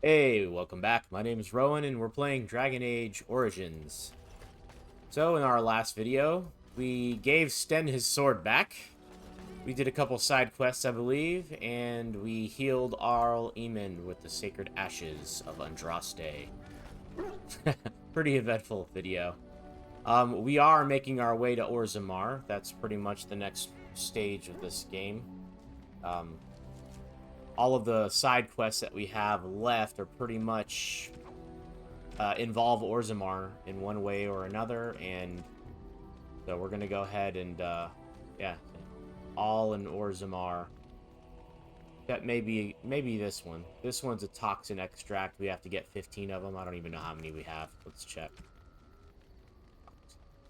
Hey, welcome back. My name is Rowan, and we're playing Dragon Age Origins. So, in our last video, we gave Sten his sword back. We did a couple side quests, I believe, and we healed Arl Eamon with the Sacred Ashes of Andraste. Pretty eventful video. We are making our way to Orzimmar. That's pretty much the next stage of this game. All of the side quests that we have left are pretty much involve Orzimmar in one way or another, and so we're gonna go ahead and yeah, all in Orzimmar. That maybe this one. This one's a toxin extract. We have to get 15 of them. I don't even know how many we have. Let's check.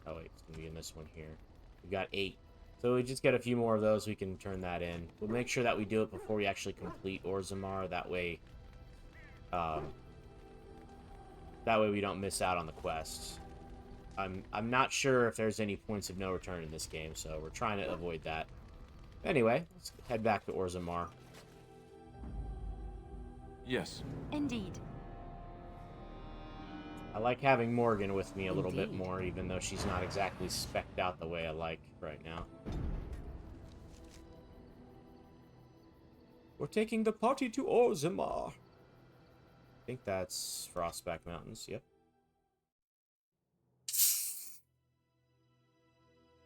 Oh wait, it's gonna be in this one here. We got 8. So we just get a few more of those, we can turn that in. We'll make sure that we do it before we actually complete Orzimmar. That way we don't miss out on the quests. I'm not sure if there's any points of no return in this game, so we're trying to avoid that. Anyway, let's head back to Orzimmar. Yes. Indeed. I like having Morgan with me a little bit more, even though she's not exactly spec'd out the way I like right now. We're taking the party to Orzimmar. I think that's Frostback Mountains, yep.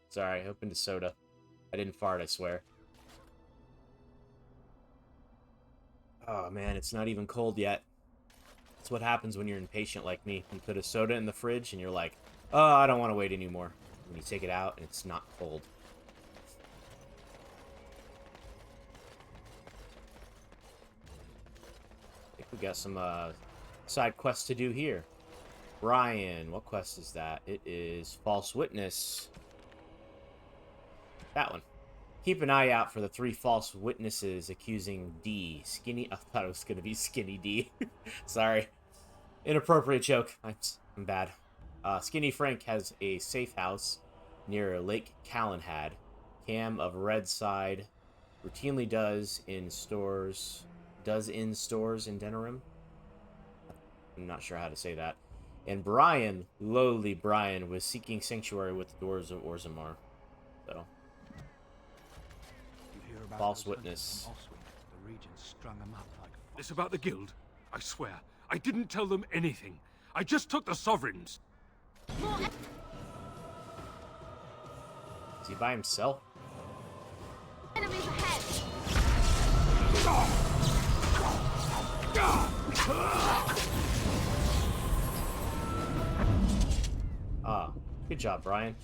Sorry, I opened a soda. I didn't fart, I swear. Oh man, it's not even cold yet. That's what happens when you're impatient like me. You put a soda in the fridge and you're like, oh, I don't want to wait anymore. When you take it out and it's not cold. I think we got some side quests to do here. Brian, what quest is that? It is False Witness. That one. Keep an eye out for the 3 false witnesses accusing D. Skinny... I thought it was going to be Skinny D. Sorry. Inappropriate joke. I'm bad. Skinny Frank has a safe house near Lake Calenhad. Cam of Red Side routinely does in stores in Denerim. I'm not sure how to say that. And Brian, lowly Brian, was seeking sanctuary with the Dwarves of Orzimmar. So... False witness. The region strung them up like... This about the guild? I swear, I didn't tell them anything. I just took the sovereigns. Is he by himself? Enemies ahead. Ah, good job, Brian.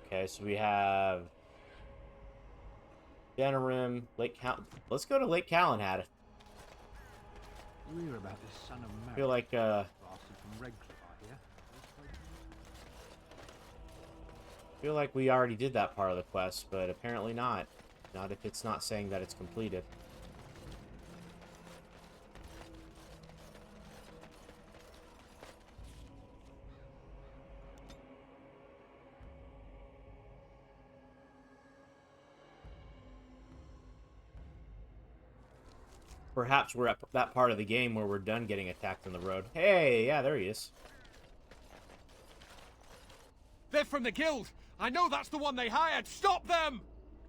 Okay, so we have Denerim, Lake Cal. Let's go to Lake Calenhad. You hear about this son of Mary? I feel like Bastard from Redcliffe, I hear. we already did that part of the quest, but apparently not. Not if it's not saying that it's completed. Perhaps we're at that part of the game where we're done getting attacked on the road. Hey, yeah, there he is. They're from the guild. I know that's the one they hired. Stop them!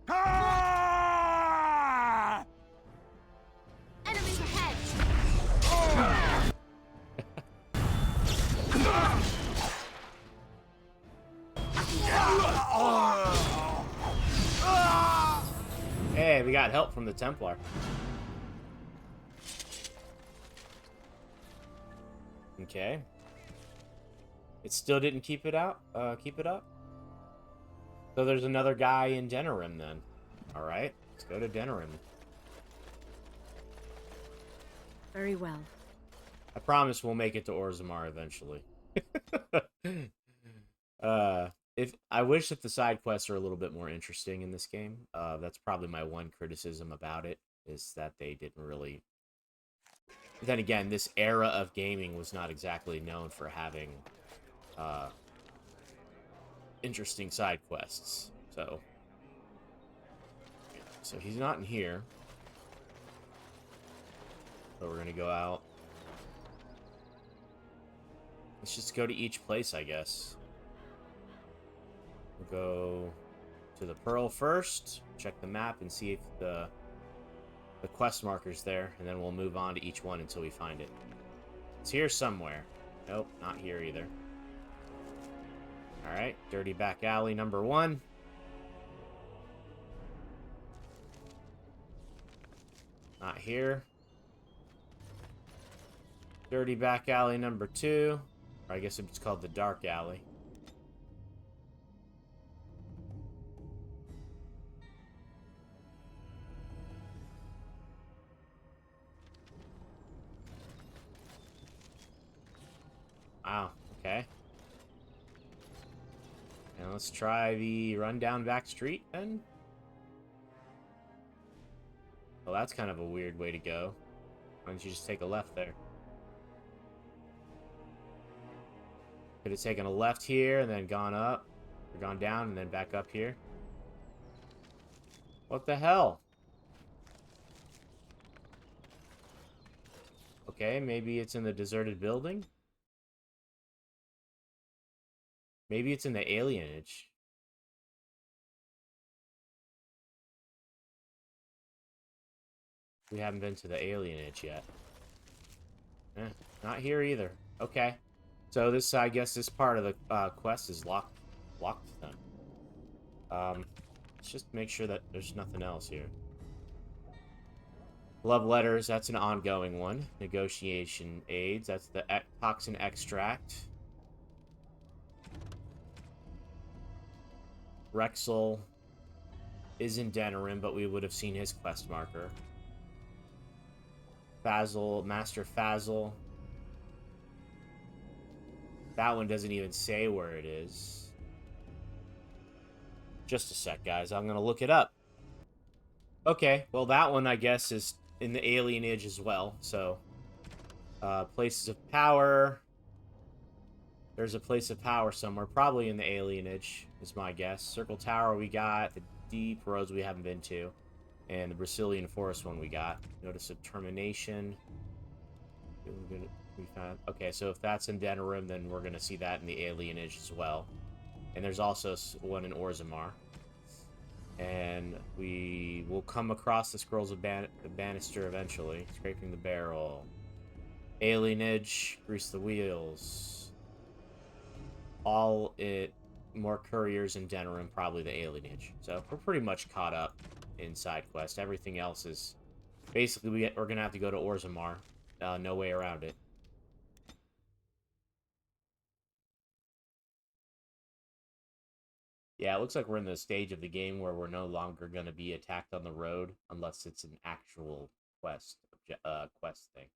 Ah! Enemies ahead. Hey, we got help from the Templar. Okay. It still didn't keep it up. So there's another guy in Denerim then. Alright, let's go to Denerim. Very well. I promise we'll make it to Orzimmar eventually. If I wish that the side quests are a little bit more interesting in this game. That's probably my one criticism about it, is that they didn't really... Then again, this era of gaming was not exactly known for having interesting side quests. So he's not in here. So we're gonna go out. Let's just go to each place, I guess. We'll go to the Pearl first, check the map and see if the quest marker's there, and then we'll move on to each one until we find it. It's here somewhere. Nope, not here either. Alright, Dirty Back Alley number 1. Not here. Dirty Back Alley number 2. Or I guess it's called the Dark Alley. Wow, okay. And let's try the rundown back street then. Well, that's kind of a weird way to go. Why don't you just take a left there? Could have taken a left here and then gone up, or gone down and then back up here. What the hell? Okay, maybe it's in the deserted building. Maybe it's in the alienage. We haven't been to the alienage yet. Not here either. Okay. So this, I guess, this part of the quest is locked then. Let's just make sure that there's nothing else here. Love letters, that's an ongoing one. Negotiation aids, that's the toxin extract. Rexel is in Denerim, but we would have seen his quest marker. Fazil, Master Fazil. That one doesn't even say where it is. Just a sec, guys. I'm going to look it up. Okay, well, that one, I guess, is in the alienage as well. So, places of power. There's a place of power somewhere, probably in the alienage, is my guess. Circle Tower we got, the Deep Roads we haven't been to, and the Brazilian Forest one we got. Notice of Termination. Okay, so if that's in Denerim, then we're going to see that in the alienage as well. And there's also one in Orzimmar. And we will come across the Scrolls of Banister eventually. Scraping the Barrel. Alienage, Grease the Wheels. All it, more couriers in Denerim, probably the alienage. So we're pretty much caught up in side quest. Everything else is basically we're gonna have to go to Orzimmar. No way around it. Yeah, it looks like we're in the stage of the game where we're no longer gonna be attacked on the road unless it's an actual quest thing.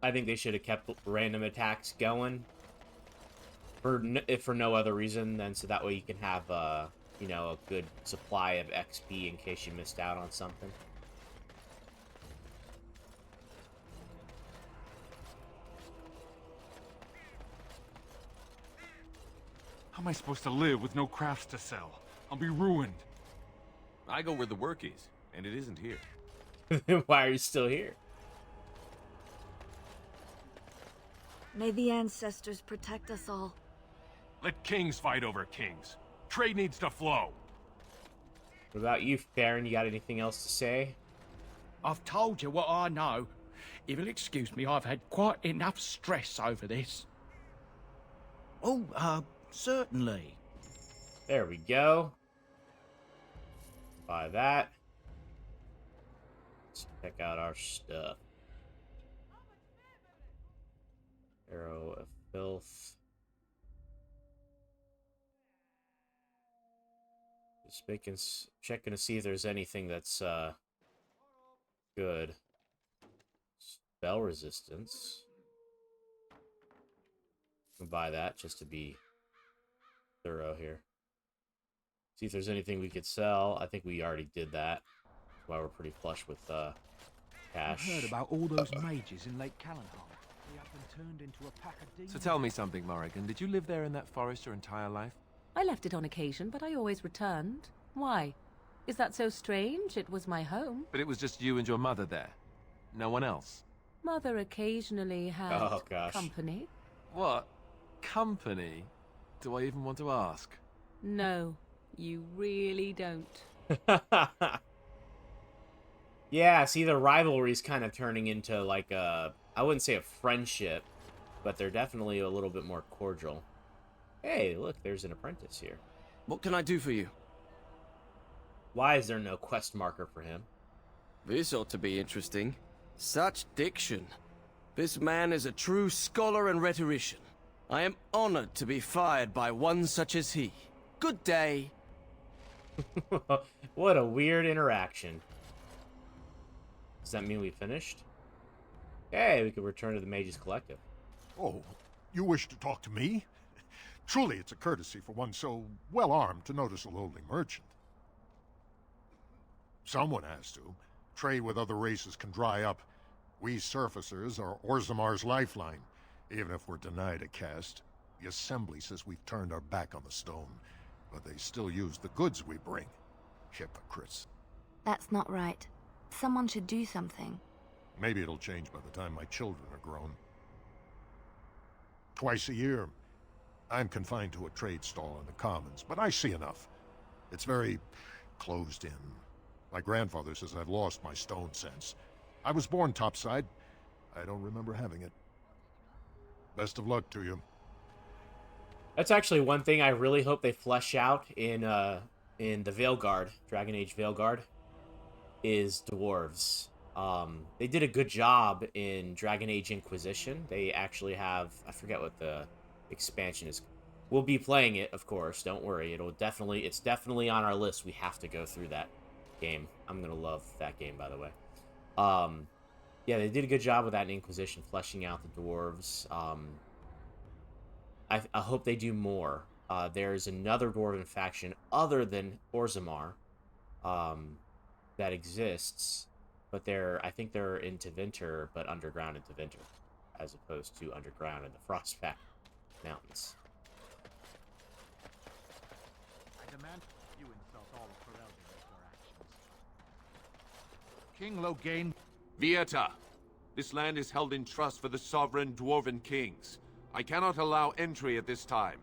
I think they should have kept random attacks going if for no other reason than so that way you can have you know, a good supply of XP in case you missed out on something. How am I supposed to live with no crafts to sell? I'll be ruined. I go where the work is, and it isn't here. Why are you still here? May the ancestors protect us all. Let kings fight over kings. Trade needs to flow. What about you, Baron? You got anything else to say? I've told you what I know. If you'll excuse me, I've had quite enough stress over this. Oh, certainly. There we go. Buy that. Let's check out our stuff. Arrow of Filth. Just checking to see if there's anything that's good. Spell resistance. I'll buy that just to be thorough here. See if there's anything we could sell. I think we already did that. That's why we're pretty flush with cash. I've heard about all those mages in Lake Callanham. They have been turned into a pack of demons. So tell me something, Morrigan. Did you live there in that forest your entire life? I left it on occasion, but I always returned. Why? Is that so strange? It was my home. But it was just you and your mother there. No one else. Mother occasionally had Oh, gosh. company. What? Company? Do I even want to ask? No, you really don't. Yeah, see, the rivalry's kind of turning into like I wouldn't say a friendship, but they're definitely a little bit more cordial. Hey, look, there's an apprentice here. What can I do for you? Why is there no quest marker for him? This ought to be interesting. Such diction. This man is a true scholar and rhetorician. I am honored to be fired by one such as he. Good day. What a weird interaction. Does that mean we finished? Hey, we could return to the Mages Collective. Oh, you wish to talk to me? Truly, it's a courtesy for one so well-armed to notice a lowly merchant. Someone has to. Trade with other races can dry up. We surfacers are Orzimmar's lifeline. Even if we're denied a caste, the Assembly says we've turned our back on the stone, but they still use the goods we bring. Hypocrites. That's not right. Someone should do something. Maybe it'll change by the time my children are grown. Twice a year, I'm confined to a trade stall in the Commons, but I see enough. It's very closed in. My grandfather says I've lost my stone sense. I was born topside. I don't remember having it. Best of luck to you. That's actually one thing I really hope they flesh out in the Veilguard, Dragon Age Veilguard, is dwarves. They did a good job in Dragon Age Inquisition. They actually have, I forget what the expansion is. We'll be playing it, of course. Don't worry. It's definitely on our list. We have to go through that game. I'm gonna love that game, by the way. Yeah, they did a good job with that in Inquisition, fleshing out the dwarves. I hope they do more. There's another dwarven faction other than Orzimmar that exists, but I think they're in Tevinter, but underground in Tevinter, as opposed to underground in the Frostback Mountains. I demand you insult all of Ferelden with your actions. King Logain. Vieta, this land is held in trust for the sovereign dwarven kings. I cannot allow entry at this time.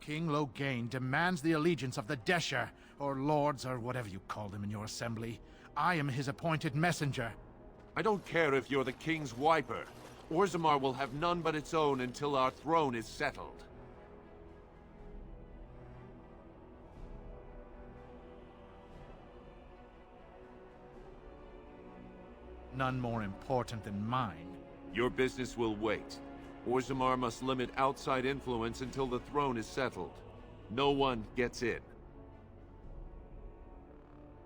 King Logain demands the allegiance of the Desher, or lords, or whatever you call them in your assembly. I am his appointed messenger. I don't care if you're the king's wiper. Orzimmar will have none but its own until our throne is settled. None more important than mine. Your business will wait. Orzimmar must limit outside influence until the throne is settled. No one gets in.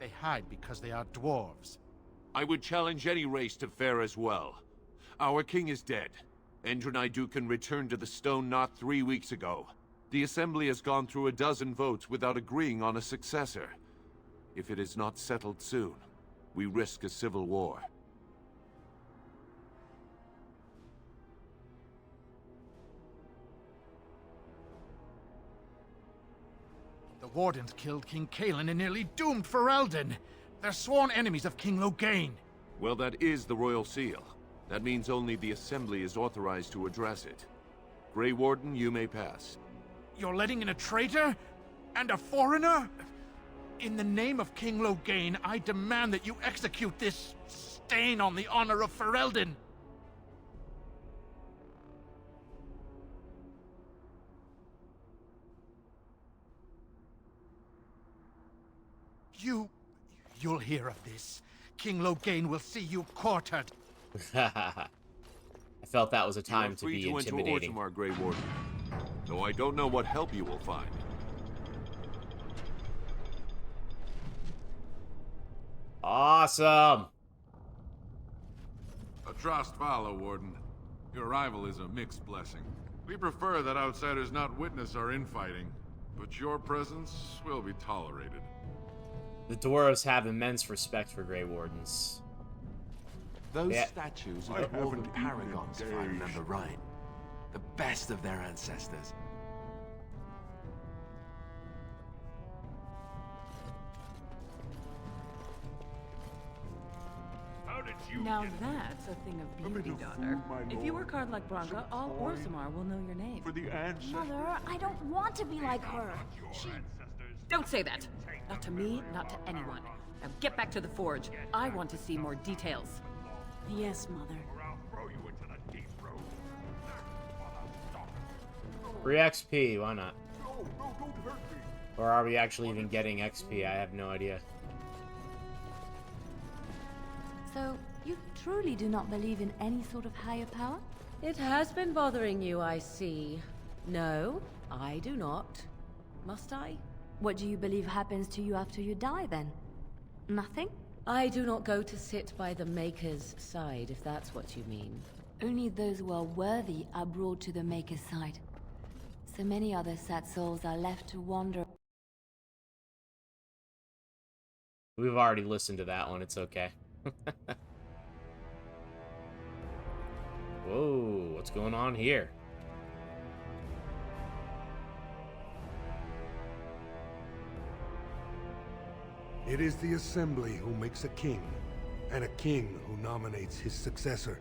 They hide because they are dwarves. I would challenge any race to fare as well. Our king is dead. King Aeducan returned to the Stone Knot 3 weeks ago. The Assembly has gone through a dozen votes without agreeing on a successor. If it is not settled soon, we risk a civil war. The Wardens killed King Cailan and nearly doomed Ferelden. They're sworn enemies of King Logain. Well, that is the Royal Seal. That means only the Assembly is authorized to address it. Grey Warden, you may pass. You're letting in a traitor? And a foreigner? In the name of King Logain, I demand that you execute this stain on the honor of Ferelden. You'll hear of this. King Logain will see you quartered. I felt that was a time to be intimidating. Orzimmar, Grey Warden. Though I don't know what help you will find. Awesome. A trust follow, Warden. Your arrival is a mixed blessing. We prefer that outsiders not witness our infighting, but your presence will be tolerated. The dwarves have immense respect for Grey Wardens. Those statues are dwarven paragons, if I remember right. The best of their ancestors. Now that's a thing of beauty, daughter. If you work hard like Branka, all Orzimmar will know your name. Mother, I don't want to be like her. Don't say that. Not to me, not to anyone. Now get back to the forge. I want to see more details. Yes, Mother. Free XP, why not? Or are we actually even getting XP? I have no idea. So, you truly do not believe in any sort of higher power? It has been bothering you, I see. No, I do not. Must I? What do you believe happens to you after you die, then? Nothing? I do not go to sit by the Maker's side, if that's what you mean. Only those who are worthy are brought to the Maker's side. So many other sad souls are left to wander. We've already listened to that one, it's okay. Whoa, what's going on here? It is the Assembly who makes a king, and a king who nominates his successor.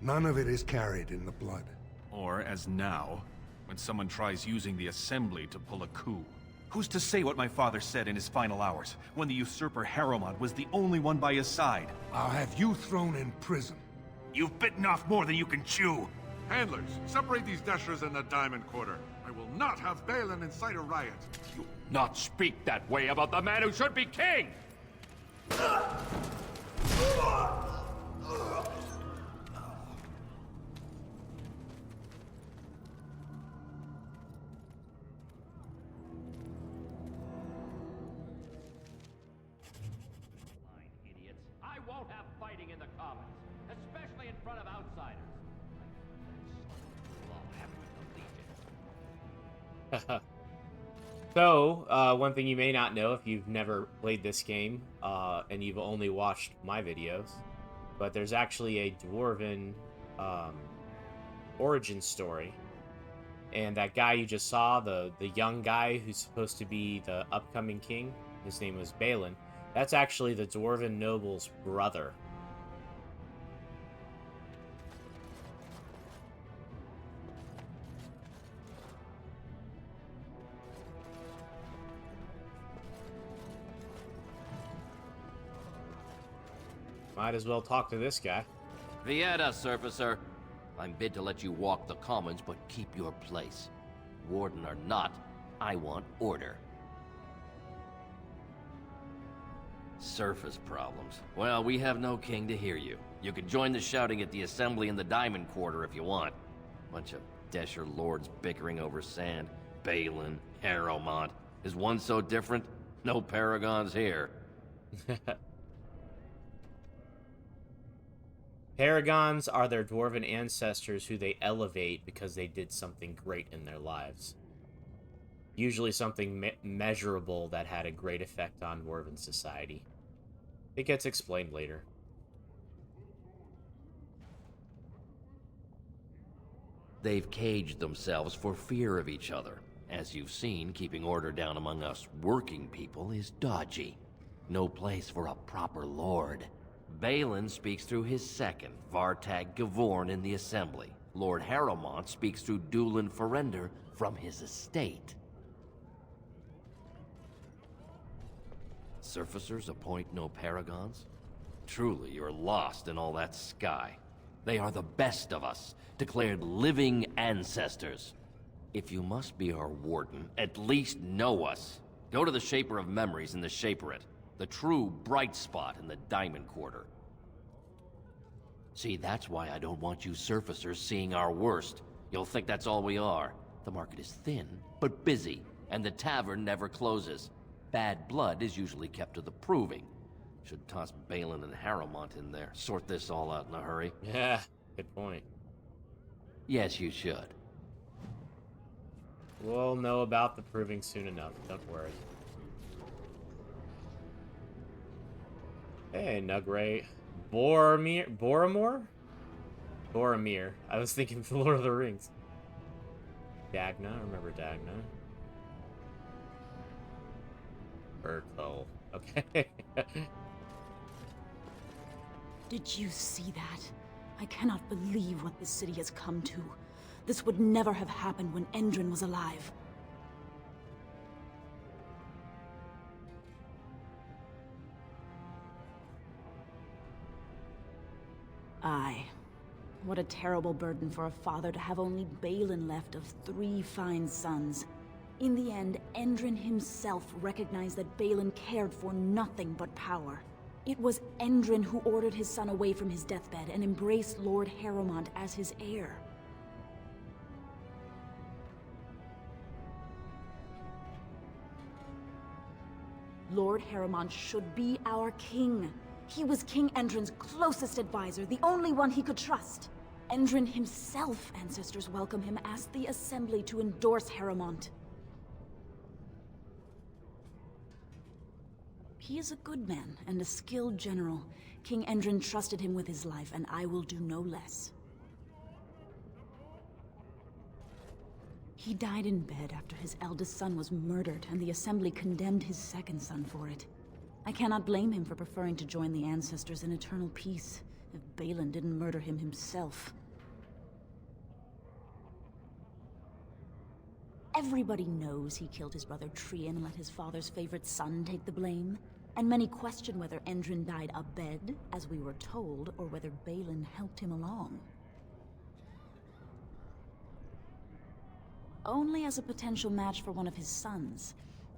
None of it is carried in the blood. Or, as now, when someone tries using the Assembly to pull a coup. Who's to say what my father said in his final hours, when the usurper Harrowmont was the only one by his side? I'll have you thrown in prison. You've bitten off more than you can chew! Handlers, separate these dashers in the Diamond Quarter. I will not have Balin incite a riot. You not speak that way about the man who should be king! Idiots. I won't have fighting in the Commons, especially in front of outsiders. So, one thing you may not know if you've never played this game, and you've only watched my videos, but there's actually a Dwarven origin story. And that guy you just saw, the young guy who's supposed to be the upcoming king, his name was Balin, that's actually the Dwarven noble's brother. Might as well talk to this guy. Vieta, Surfacer. I'm bid to let you walk the Commons, but keep your place. Warden or not, I want order. Surface problems. Well, we have no king to hear you. You can join the shouting at the Assembly in the Diamond Quarter if you want. Bunch of Desher lords bickering over sand. Balin, Harrowmont. Is one so different? No paragons here. Paragons are their dwarven ancestors who they elevate because they did something great in their lives. Usually something measurable that had a great effect on dwarven society. It gets explained later. They've caged themselves for fear of each other. As you've seen, keeping order down among us working people is dodgy. No place for a proper lord. Balin speaks through his second, Vartag Gavorn, in the Assembly. Lord Harrowmont speaks through Dulin Ferender from his estate. Surfacers appoint no paragons? Truly, you're lost in all that sky. They are the best of us, declared living ancestors. If you must be our warden, at least know us. Go to the Shaper of Memories in the Shaperate. The true bright spot in the Diamond Quarter. See, that's why I don't want you surfacers seeing our worst. You'll think that's all we are. The market is thin, but busy, and the tavern never closes. Bad blood is usually kept to the proving. Should toss Balin and Harrowmont in there, sort this all out in a hurry. Yeah, good point. Yes, you should. We'll know about the proving soon enough, don't worry. Hey, Nugray. Boromir? Boromir. I was thinking of the Lord of the Rings. Dagna, remember Dagna. Urkel. Okay. Did you see that? I cannot believe what this city has come to. This would never have happened when Endrin was alive. Aye. What a terrible burden for a father to have only Balin left of 3 fine sons. In the end, Endrin himself recognized that Balin cared for nothing but power. It was Endrin who ordered his son away from his deathbed and embraced Lord Harrowmont as his heir. Lord Harrowmont should be our king. He was King Endrin's closest advisor, the only one he could trust. Endrin himself, ancestors welcome him, asked the Assembly to endorse Harrowmont. He is a good man and a skilled general. King Endrin trusted him with his life, and I will do no less. He died in bed after his eldest son was murdered, and the Assembly condemned his second son for it. I cannot blame him for preferring to join the ancestors in eternal peace, if Balin didn't murder him himself. Everybody knows he killed his brother Trian and let his father's favorite son take the blame. And many question whether Endrin died abed, as we were told, or whether Balin helped him along. Only as a potential match for one of his sons.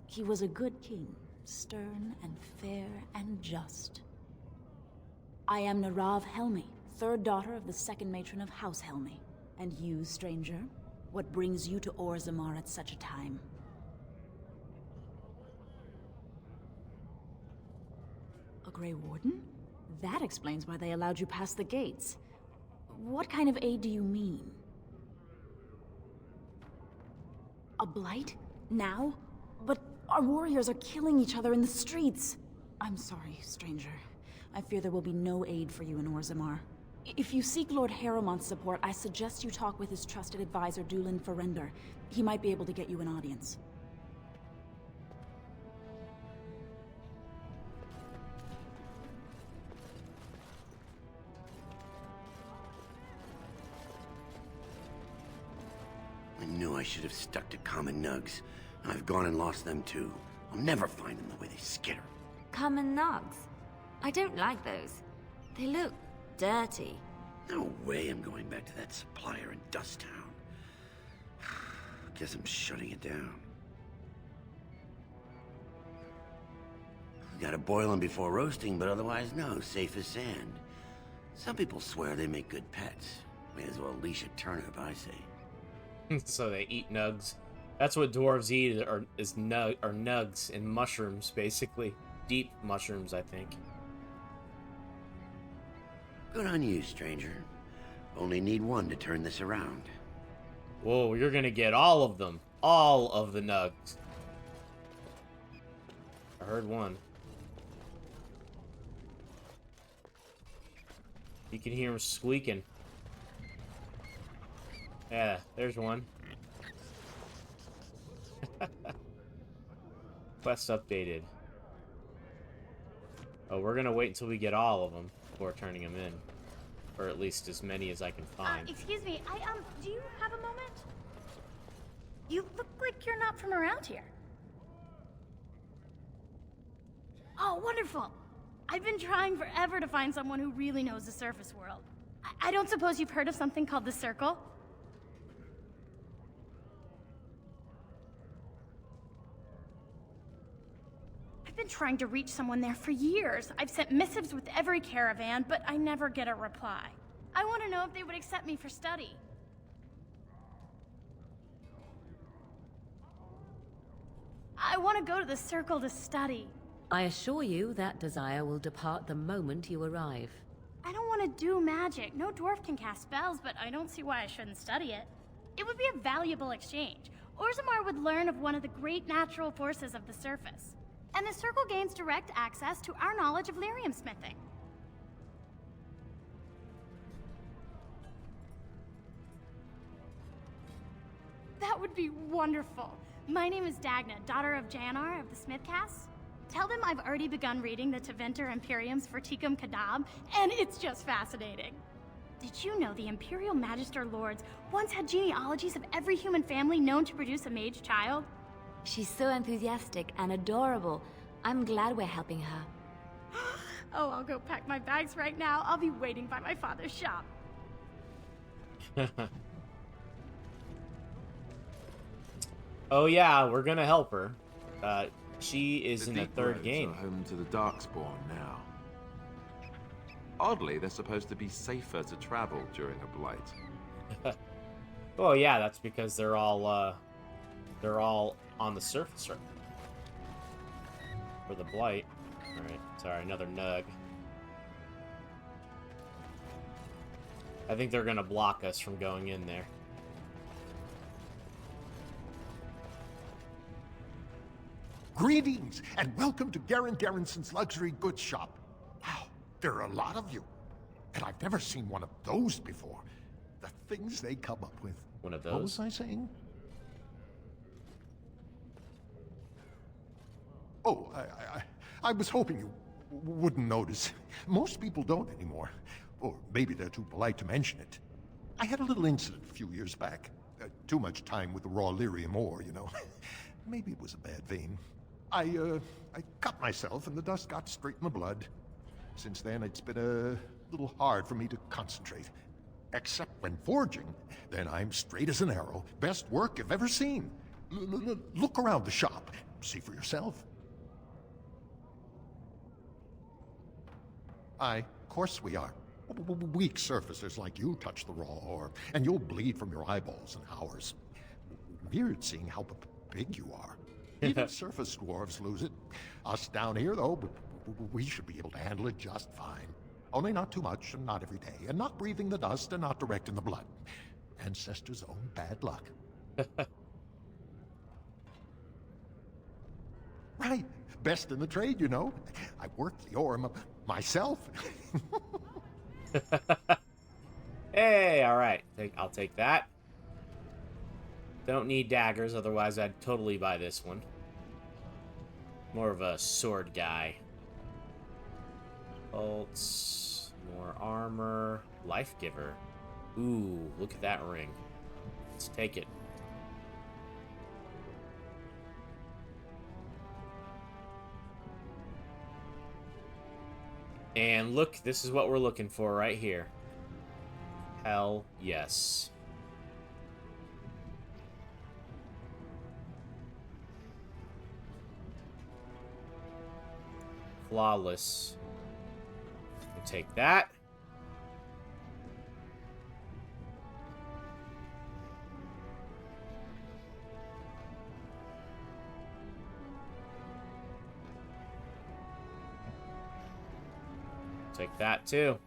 He was a good king, stern and fair and just. I am Narav Helmi, 3rd daughter of the 2nd matron of House Helmi. And you, stranger, what brings you to Orzimmar at such a time? A Grey Warden? That explains why they allowed you past the gates. What kind of aid do you mean? A Blight? Now? But our warriors are killing each other in the streets. I'm sorry, stranger. I fear there will be no aid for you in Orzimmar. If you seek Lord Harrowmont's support, I suggest you talk with his trusted advisor, Dulin Ferrender. He might be able to get you an audience. I knew I should have stuck to common nugs. I've gone and lost them too. I'll never find them the way they skitter. Common nugs? I don't like those. They look dirty. No way I'm going back to that supplier in Dust Town. Guess I'm shutting it down. Gotta boil them before roasting, but otherwise no, safe as sand. Some people swear they make good pets. May as well leash a turnip, I say. So they eat nugs. That's what dwarves eat, are nugs and mushrooms, basically. Deep mushrooms, I think. Good on you, stranger. Only need one to turn this around. Whoa, you're gonna get all of them. All of the nugs. I heard one. You can hear him squeaking. Yeah, there's one. Quest updated. Oh, we're gonna wait until we get all of them before turning them in. Or at least as many as I can find. Excuse me, do you have a moment? You look like you're not from around here. Oh, wonderful. I've been trying forever to find someone who really knows the surface world. I don't suppose you've heard of something called the Circle? I've been trying to reach someone there for years. I've sent missives with every caravan, but I never get a reply. I want to know if they would accept me for study. I want to go to the Circle to study. I assure you that desire will depart the moment you arrive. I don't want to do magic. No dwarf can cast spells, but I don't see why I shouldn't study it. It would be a valuable exchange. Orzimmar would learn of one of the great natural forces of the surface. And the Circle gains direct access to our knowledge of lyrium smithing. That would be wonderful. My name is Dagna, daughter of Janar of the Smithcast. Tell them I've already begun reading the Teventer Imperium's Verticum Kadab, and it's just fascinating. Did you know the Imperial Magister Lords once had genealogies of every human family known to produce a mage child? She's so enthusiastic and adorable. I'm glad we're helping her. Oh, I'll go pack my bags right now. I'll be waiting by my father's shop. Oh yeah, we're gonna help her. She is in the third Roads game. Are home to the Darkspawn now. Oddly, they're supposed to be safer to travel during a blight. Oh yeah, that's because they're all on the surface right for the blight. All right, sorry, another nug. I think they're gonna block us from going in there. Greetings, and welcome to Garen Garrison's luxury goods shop. Wow, there are a lot of you. And I've never seen one of those before. The things they come up with. One of those? What was I saying? Oh, I was hoping you wouldn't notice. Most people don't anymore. Or maybe they're too polite to mention it. I had a little incident a few years back. Too much time with the raw lyrium ore, you know. Maybe it was a bad vein. I cut myself and the dust got straight in the blood. Since then, it's been a little hard for me to concentrate. Except when forging, then I'm straight as an arrow. Best work I've ever seen. Look around the shop. See for yourself. Of course we are. Weak surfacers like you touch the raw ore, and you'll bleed from your eyeballs and ours. Weird seeing how big you are. Even surface dwarves lose it. Us down here, though, we should be able to handle it just fine. Only not too much, and not every day, and not breathing the dust, and not direct in the blood. Ancestors' own bad luck. Right. Best in the trade, you know. I worked the ore myself. Hey, all right. I'll take that. Don't need daggers, otherwise I'd totally buy this one. More of a sword guy. Bolts, more armor, life giver. Ooh, look at that ring. Let's take it. And look, this is what we're looking for right here. Hell yes. Flawless. We'll take that. Take that too.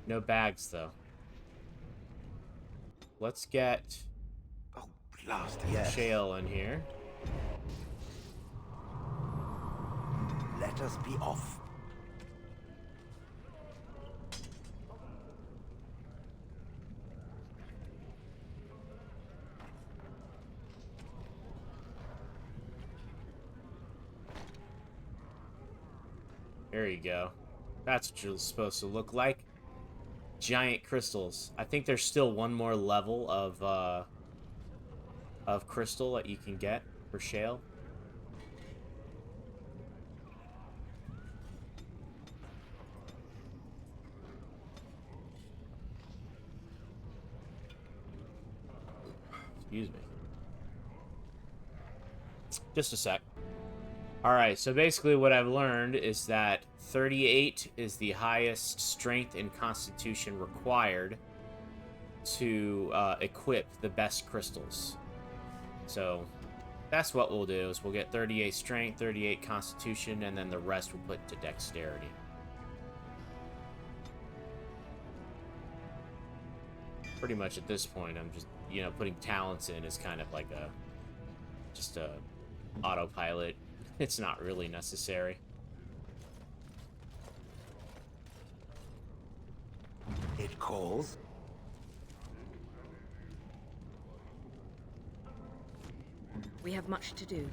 No bags, though. Let's get shale in here. Let us be off. There you go. That's what you're supposed to look like. Giant crystals. I think there's still one more level of crystal that you can get for shale. Excuse me. Just a sec. Alright, so basically what I've learned is that 38 is the highest strength and constitution required to equip the best crystals. So that's what we'll do, is we'll get 38 strength, 38 constitution, and then the rest we'll put to dexterity. Pretty much at this point, I'm just, you know, putting talents in is kind of like just a autopilot. It's not really necessary. calls. We have much to do.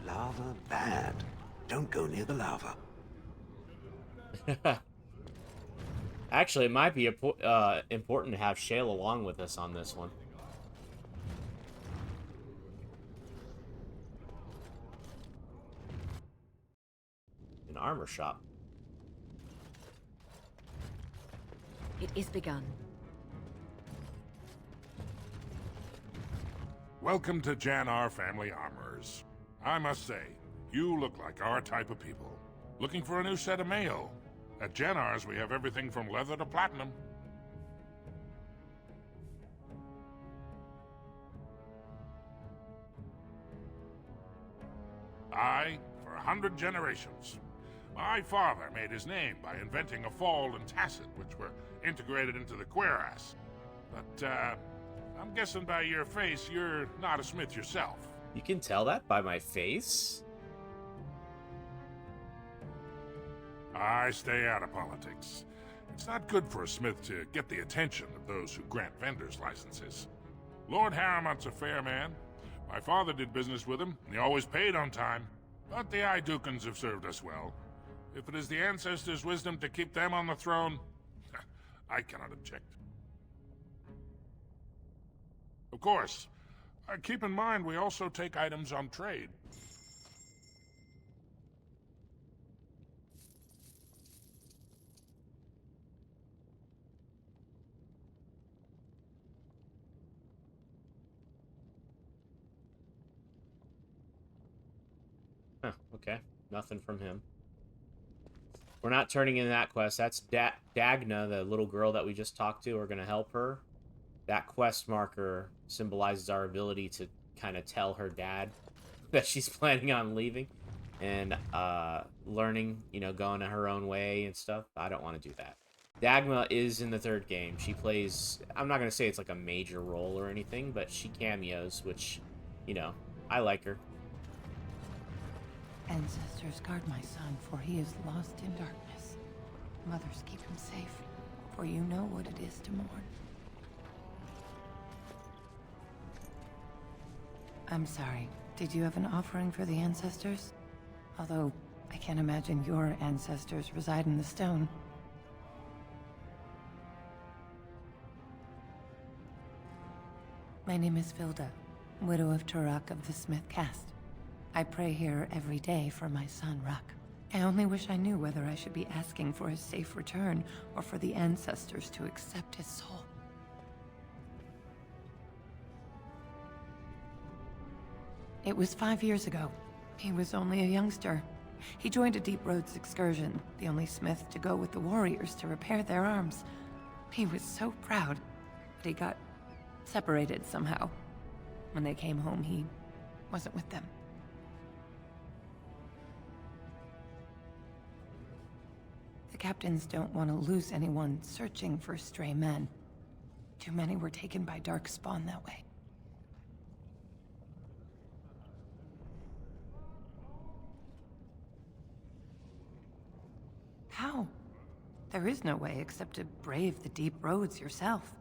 Lava bad. Don't go near the lava. Actually, it might be important to have Shale along with us on this one. An armor shop. It is begun. Welcome to Jannar Family Armorers. I must say, you look like our type of people. Looking for a new set of mail? At Jannar's, we have everything from leather to platinum. Aye, for 100 generations. My father made his name by inventing a fall and tacet, which were integrated into the cuirass. But, I'm guessing by your face, you're not a smith yourself. You can tell that by my face? I stay out of politics. It's not good for a smith to get the attention of those who grant vendors licenses. Lord Harrowmont's a fair man. My father did business with him, and he always paid on time. But the Aeducans have served us well. If it is the ancestors' wisdom to keep them on the throne, I cannot object. Of course, keep in mind we also take items on trade. Huh, okay. Nothing from him. We're not turning in that quest. That's Dagna, the little girl that we just talked to. We're going to help her. That quest marker symbolizes our ability to kind of tell her dad that she's planning on leaving and learning, you know, going her own way and stuff. I don't want to do that. Dagma is in the third game. She plays, I'm not going to say it's like a major role or anything, but she cameos, which, you know, I like her. Ancestors, guard my son, for he is lost in darkness. Mothers, keep him safe, for you know what it is to mourn. I'm sorry. Did you have an offering for the ancestors? Although, I can't imagine your ancestors reside in the stone. My name is Vilda, widow of Turok of the Smith caste. I pray here every day for my son, Ruck. I only wish I knew whether I should be asking for his safe return or for the ancestors to accept his soul. It was 5 years ago. He was only a youngster. He joined a Deep Roads excursion, the only smith to go with the warriors to repair their arms. He was so proud, but he got separated somehow. When they came home, he wasn't with them. The captains don't want to lose anyone searching for stray men. Too many were taken by Dark Spawn that way. How? There is no way except to brave the deep roads yourself.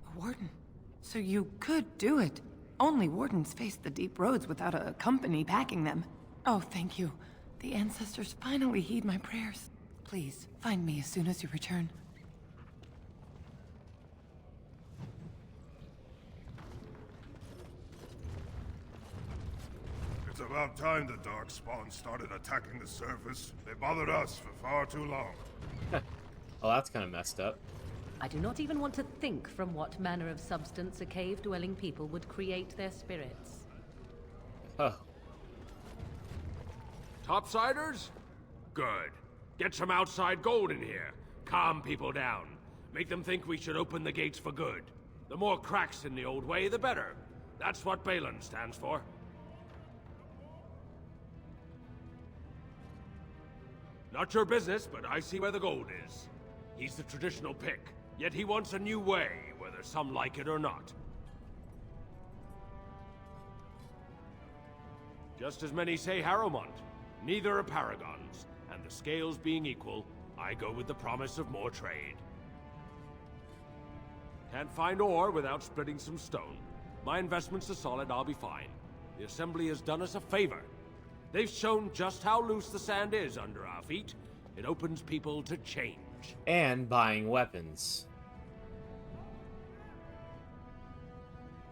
A warden? So you could do it. Only wardens face the deep roads without a company backing them. Oh, thank you. The ancestors finally heed my prayers. Please, find me as soon as you return. It's about time the Darkspawn started attacking the surface. They bothered us for far too long. Oh, that's kind of messed up. I do not even want to think from what manner of substance a cave-dwelling people would create their spirits. Huh. Topsiders? Good. Get some outside gold in here. Calm people down. Make them think we should open the gates for good. The more cracks in the old way, the better. That's what Balin stands for. Not your business, but I see where the gold is. He's the traditional pick, yet he wants a new way, whether whether some like it or not. Just as many say Harrowmont. Neither are paragons, and the scales being equal, I go with the promise of more trade. Can't find ore without splitting some stone. My investments are solid, I'll be fine. The Assembly has done us a favor. They've shown just how loose the sand is under our feet. It opens people to change. And buying weapons.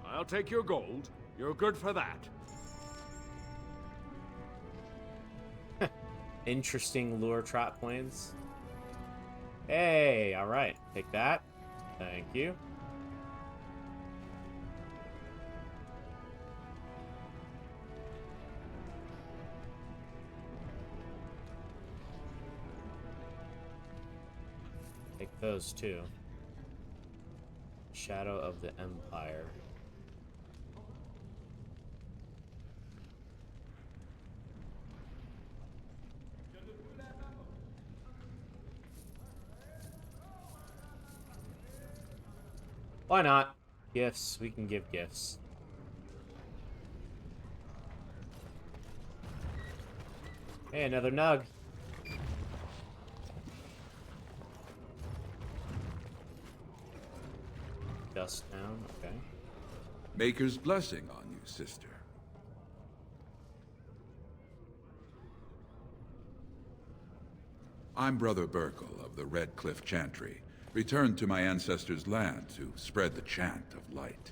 I'll take your gold. You're good for that. Interesting lure trap plans. Hey, alright. Take that. Thank you. Take those too. Shadow of the Empire. Why not? Gifts. We can give gifts. Hey, another nug. Dust down, okay. Maker's blessing on you, sister. I'm Brother Burkle of the Red Cliff Chantry, returned to my ancestors' land to spread the chant of light.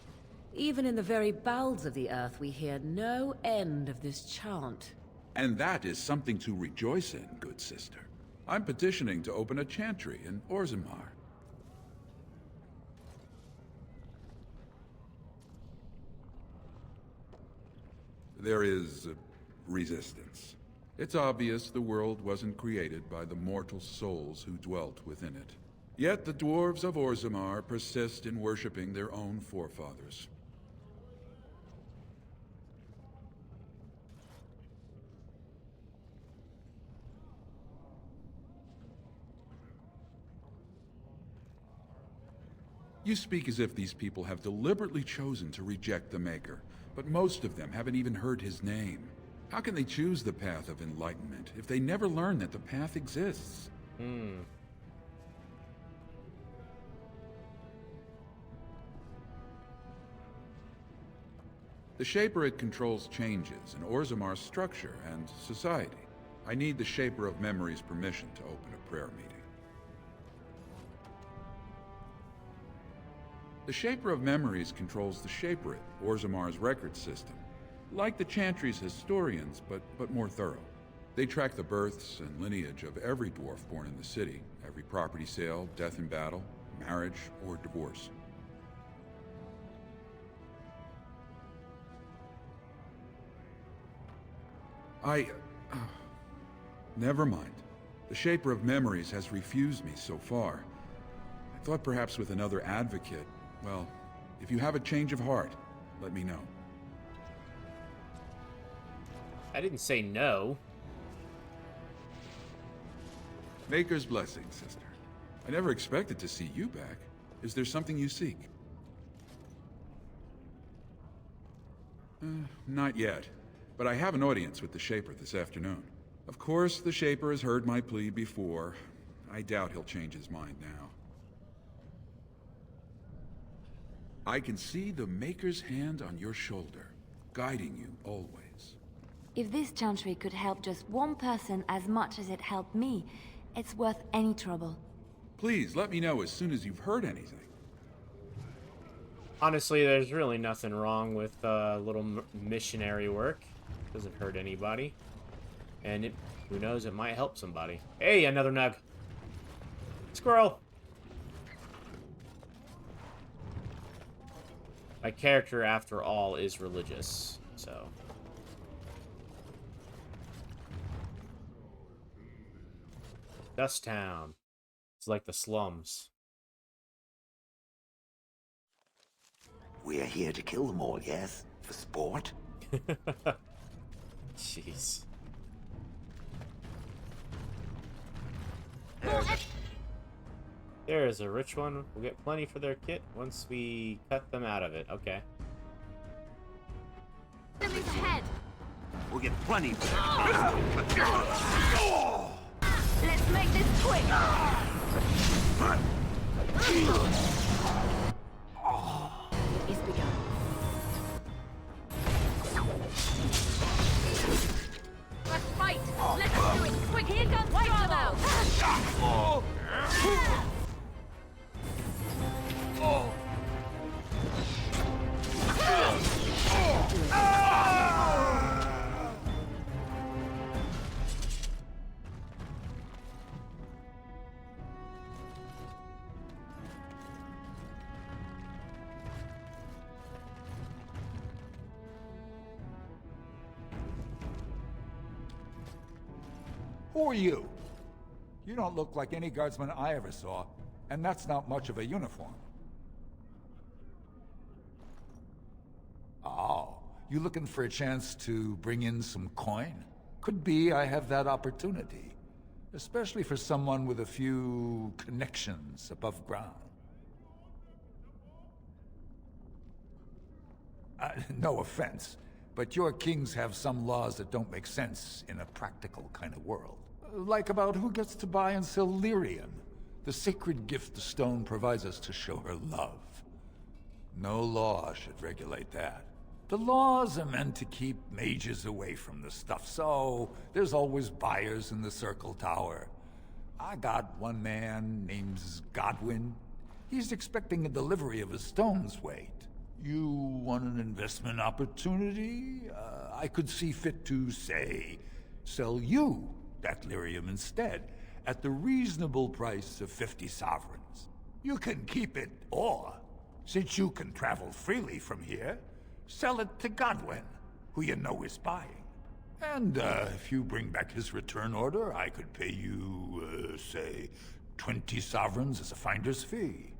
Even in the very bowels of the earth, we hear no end of this chant. And that is something to rejoice in, good sister. I'm petitioning to open a chantry in Orzimmar. There is resistance. It's obvious the world wasn't created by the mortal souls who dwelt within it. Yet the Dwarves of Orzimmar persist in worshipping their own forefathers. You speak as if these people have deliberately chosen to reject the Maker, but most of them haven't even heard his name. How can they choose the path of enlightenment if they never learn that the path exists? The Shaperate controls changes in Orzimmar's structure and society. I need the Shaper of Memory's permission to open a prayer meeting. The Shaper of Memories controls the Shaperate, Orzimmar's record system. Like the Chantry's historians, but more thorough. They track the births and lineage of every dwarf born in the city, every property sale, death in battle, marriage, or divorce. Never mind. The Shaper of Memories has refused me so far. I thought perhaps with another advocate, well, if you have a change of heart, let me know. I didn't say no. Maker's blessing, sister. I never expected to see you back. Is there something you seek? Not yet, but I have an audience with the Shaper this afternoon. Of course, the Shaper has heard my plea before. I doubt he'll change his mind now. I can see the Maker's hand on your shoulder, guiding you always. If this chantry could help just one person as much as it helped me, it's worth any trouble. Please, let me know as soon as you've heard anything. Honestly, there's really nothing wrong with a little missionary work. Doesn't hurt anybody. And who knows, it might help somebody. Hey, another nug. Squirrel! My character, after all, is religious, so... Dust Town. It's like the slums. We're here to kill them all, yes? For sport? Jeez. There is a rich one. We'll get plenty for their kit once we cut them out of it. Okay. Enemies ahead. We'll get plenty for their Let's make this quick. It's begun. Let's fight. Let's do it quick. Here comes Bravo. Who are you? You don't look like any guardsman I ever saw, and that's not much of a uniform. Oh, you looking for a chance to bring in some coin? Could be I have that opportunity, especially for someone with a few connections above ground. No offense, but your kings have some laws that don't make sense in a practical kind of world. Like about who gets to buy and sell lyrium, the sacred gift the stone provides us to show her love. No law should regulate that. The laws are meant to keep mages away from the stuff, so there's always buyers in the Circle Tower. I got one man named Godwin. He's expecting a delivery of a stone's weight. You want an investment opportunity? I could see fit to, say, sell you that lyrium instead, at the reasonable price of 50 sovereigns. You can keep it, or, since you can travel freely from here, sell it to Godwin, who you know is buying. And if you bring back his return order, I could pay you, say, 20 sovereigns as a finder's fee.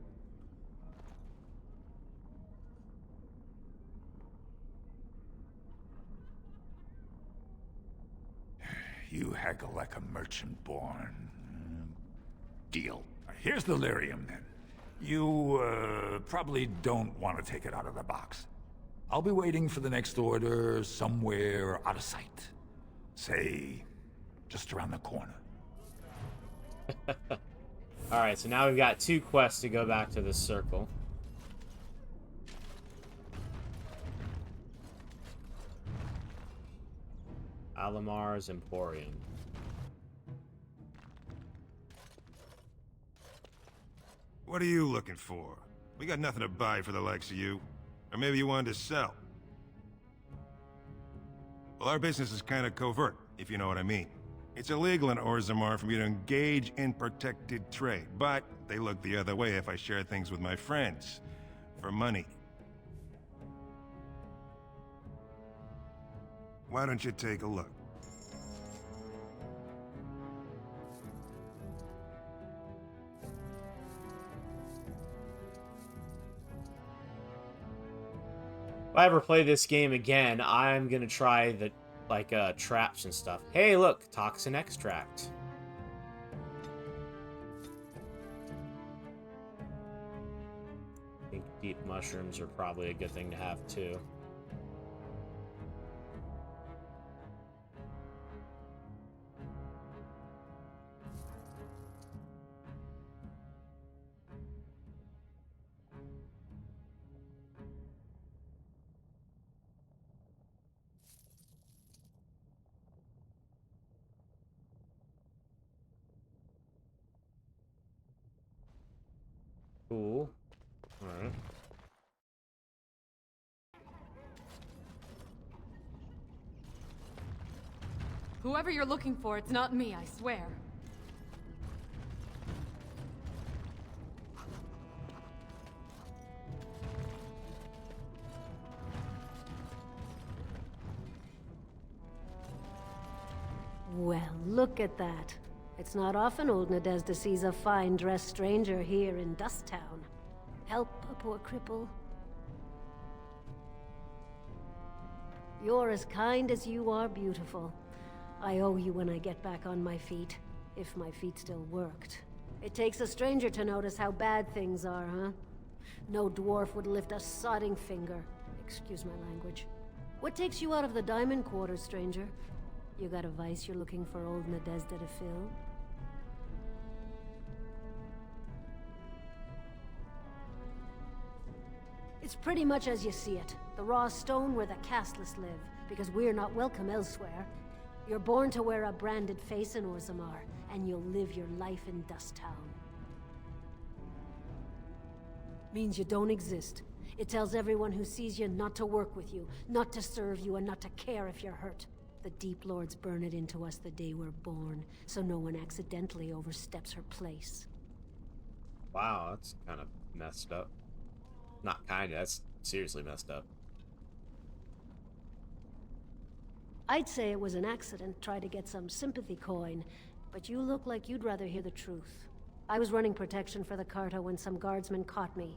You haggle like a merchant born. Deal. Here's the lyrium, then. You, probably don't want to take it out of the box. I'll be waiting for the next order somewhere out of sight. Say, just around the corner. Alright, so now we've got 2 quests to go back to this circle. Alamar's Emporium. What are you looking for? We got nothing to buy for the likes of you. Or maybe you wanted to sell. Well, our business is kind of covert, if you know what I mean. It's illegal in Orzimmar for me to engage in protected trade, but they look the other way if I share things with my friends. For money. Why don't you take a look? If I ever play this game again, I'm gonna try the, traps and stuff. Hey, look! Toxin extract. I think deep mushrooms are probably a good thing to have, too. Cool. Alright. Whoever you're looking for, it's not me, I swear. Well, look at that. It's not often old Nadezda sees a fine-dressed stranger here in Dust Town. Help a poor cripple. You're as kind as you are beautiful. I owe you when I get back on my feet, if my feet still worked. It takes a stranger to notice how bad things are, huh? No dwarf would lift a sodding finger. Excuse my language. What takes you out of the Diamond Quarter, stranger? You got a vice you're looking for old Nadezda to fill? It's pretty much as you see it. The raw stone where the casteless live, because we're not welcome elsewhere. You're born to wear a branded face in Orzimmar, and you'll live your life in Dust Town. Means you don't exist. It tells everyone who sees you not to work with you, not to serve you, and not to care if you're hurt. The Deep Lords burn it into us the day we're born, so no one accidentally oversteps her place. Wow, that's kind of messed up. Not kinda, that's seriously messed up. I'd say it was an accident, try to get some sympathy coin, but you look like you'd rather hear the truth. I was running protection for the Carta when some guardsmen caught me.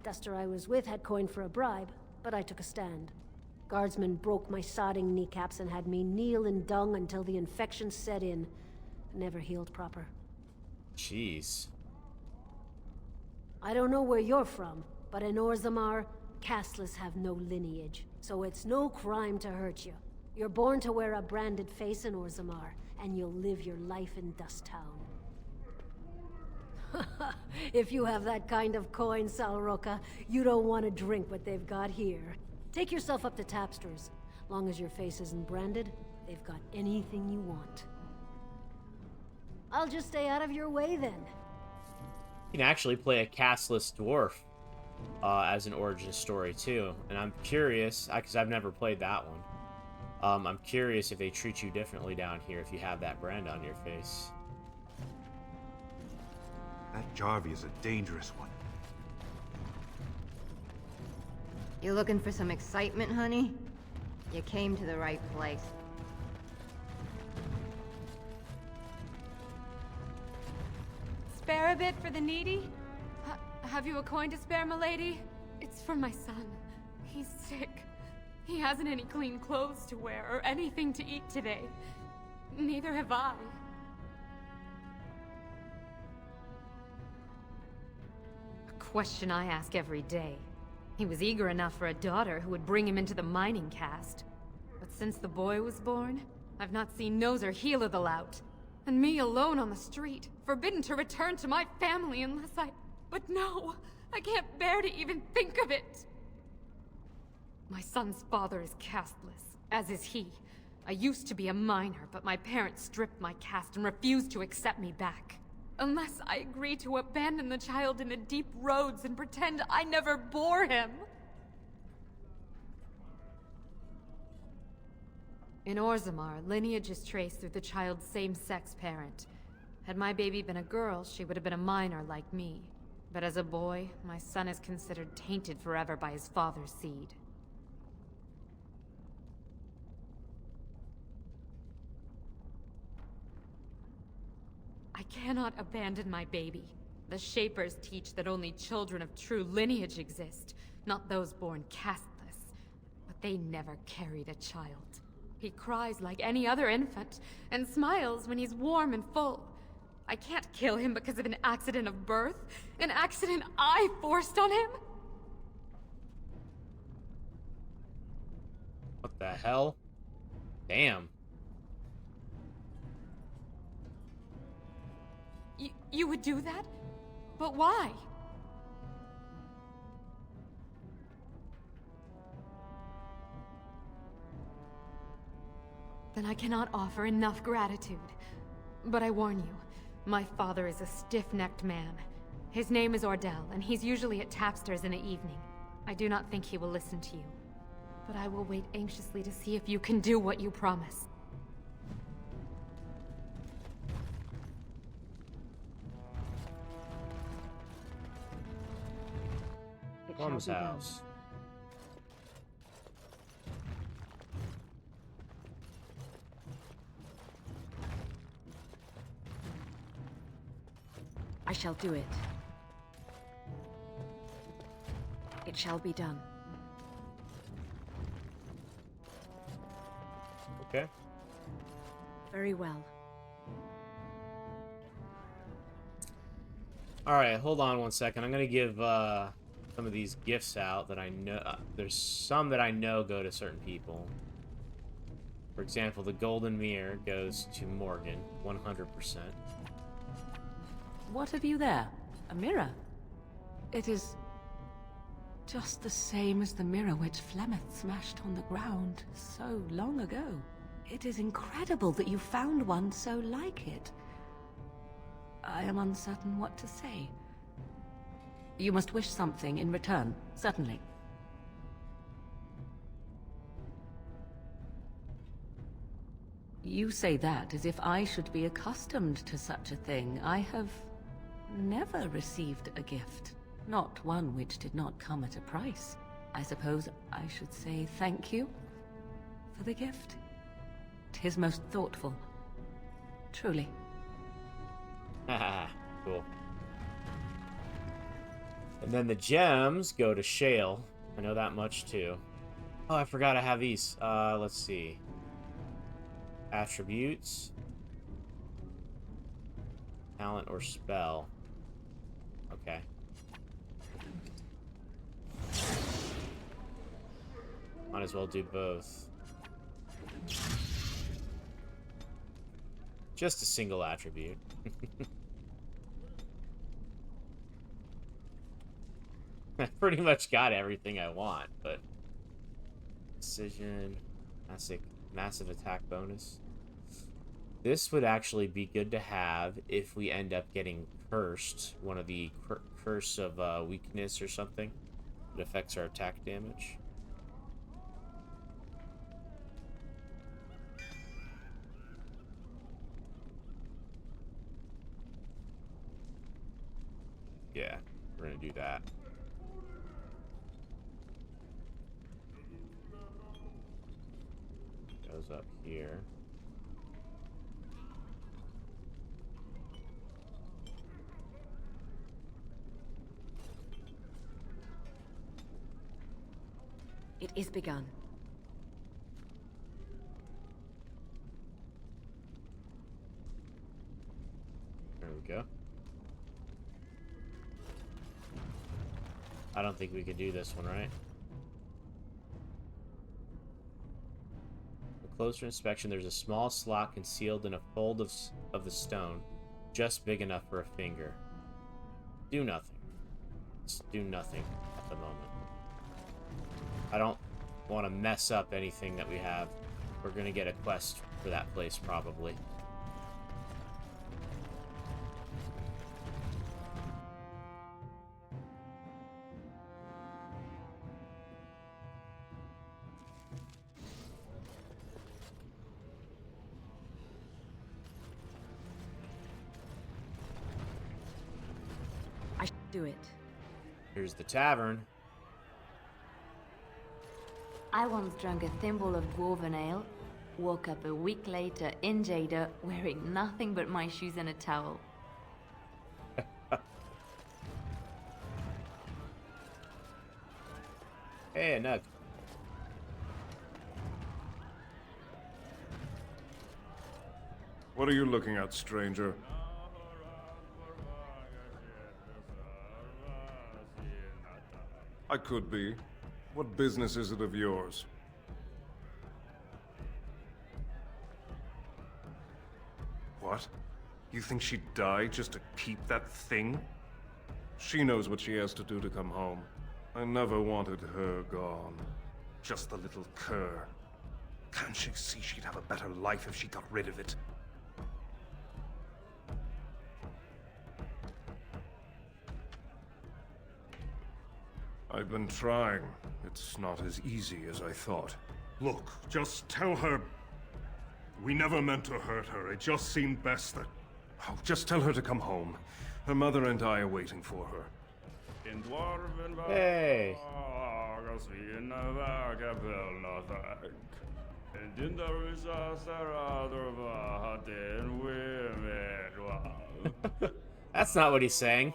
Duster I was with had coin for a bribe, but I took a stand. Guardsmen broke my sodding kneecaps and had me kneel in dung until the infection set in. Never healed proper. Jeez. I don't know where you're from, but in Orzimmar, casteless have no lineage, so it's no crime to hurt you. You're born to wear a branded face in Orzimmar, and you'll live your life in Dust Town. If you have that kind of coin, Salroka, you don't want to drink what they've got here. Take yourself up to Tapster's. Long as your face isn't branded, they've got anything you want. I'll just stay out of your way then. You can actually play a castless dwarf as an origin story too, and I'm curious because I've never played that one. I'm curious if they treat you differently down here if you have that brand on your face. That Jarvie is a dangerous one. You looking for some excitement, honey? You came to the right place. Spare a bit for the needy? Have you a coin to spare, milady? It's for my son. He's sick. He hasn't any clean clothes to wear or anything to eat today. Neither have I. A question I ask every day. He was eager enough for a daughter who would bring him into the mining caste. But since the boy was born, I've not seen nose or heel of the lout. And me alone on the street, forbidden to return to my family unless I... But no! I can't bear to even think of it! My son's father is casteless, as is he. I used to be a miner, but my parents stripped my caste and refused to accept me back. Unless I agree to abandon the child in the deep roads and pretend I never bore him. In Orzimmar, lineage is traced through the child's same-sex parent. Had my baby been a girl, she would have been a minor like me. But as a boy, my son is considered tainted forever by his father's seed. I cannot abandon my baby. The Shapers teach that only children of true lineage exist, not those born casteless. But they never carried a child. He cries like any other infant, and smiles when he's warm and full. I can't kill him because of an accident of birth, an accident I forced on him. What the hell? Damn. You would do that? But why? Then I cannot offer enough gratitude. But I warn you, my father is a stiff-necked man. His name is Ordell, and he's usually at Tapster's in the evening. I do not think he will listen to you. But I will wait anxiously to see if you can do what you promise. Mom's house. I shall do it. It shall be done. Okay. Very well. Alright, hold on one second. I'm gonna give some of these gifts out that I know. There's some that I know go to certain people. For example, the golden mirror goes to Morgan, 100%. What have you there? A mirror? It is just the same as the mirror which Flemeth smashed on the ground so long ago. It is incredible that you found one so like it. I am uncertain what to say. You must wish something in return, certainly. You say that as if I should be accustomed to such a thing. I have never received a gift. Not one which did not come at a price. I suppose I should say thank you for the gift. 'Tis most thoughtful. Truly. Haha, cool. And then the gems go to Shale. I know that much too. Oh, I forgot I have these. Let's see. Attributes. Talent or spell. Okay. Might as well do both. Just a single attribute. I pretty much got everything I want, but... Precision... Massive attack bonus. This would actually be good to have if we end up getting cursed. One of the curse of weakness or something. It affects our attack damage. Yeah, we're gonna do that. Goes up here. It is begun. There we go. I don't think we could do this one, right? For closer inspection, there's a small slot concealed in a fold of the stone, just big enough for a finger. Do nothing. Just do nothing at the moment. I don't want to mess up anything that we have. We're gonna get a quest for that place, probably. I should do it. Here's the tavern. I once drank a thimble of dwarven ale, woke up a week later in Jada wearing nothing but my shoes and a towel. Hey, a nug. What are you looking at, stranger? I could be. What business is it of yours? What? You think she'd die just to keep that thing? She knows what she has to do to come home. I never wanted her gone. Just the little cur. Can't she see she'd have a better life if she got rid of it? I've been trying. It's not as easy as I thought. Look, just tell her... We never meant to hurt her. It just seemed best that... Oh, just tell her to come home. Her mother and I are waiting for her. Hey! That's not what he's saying.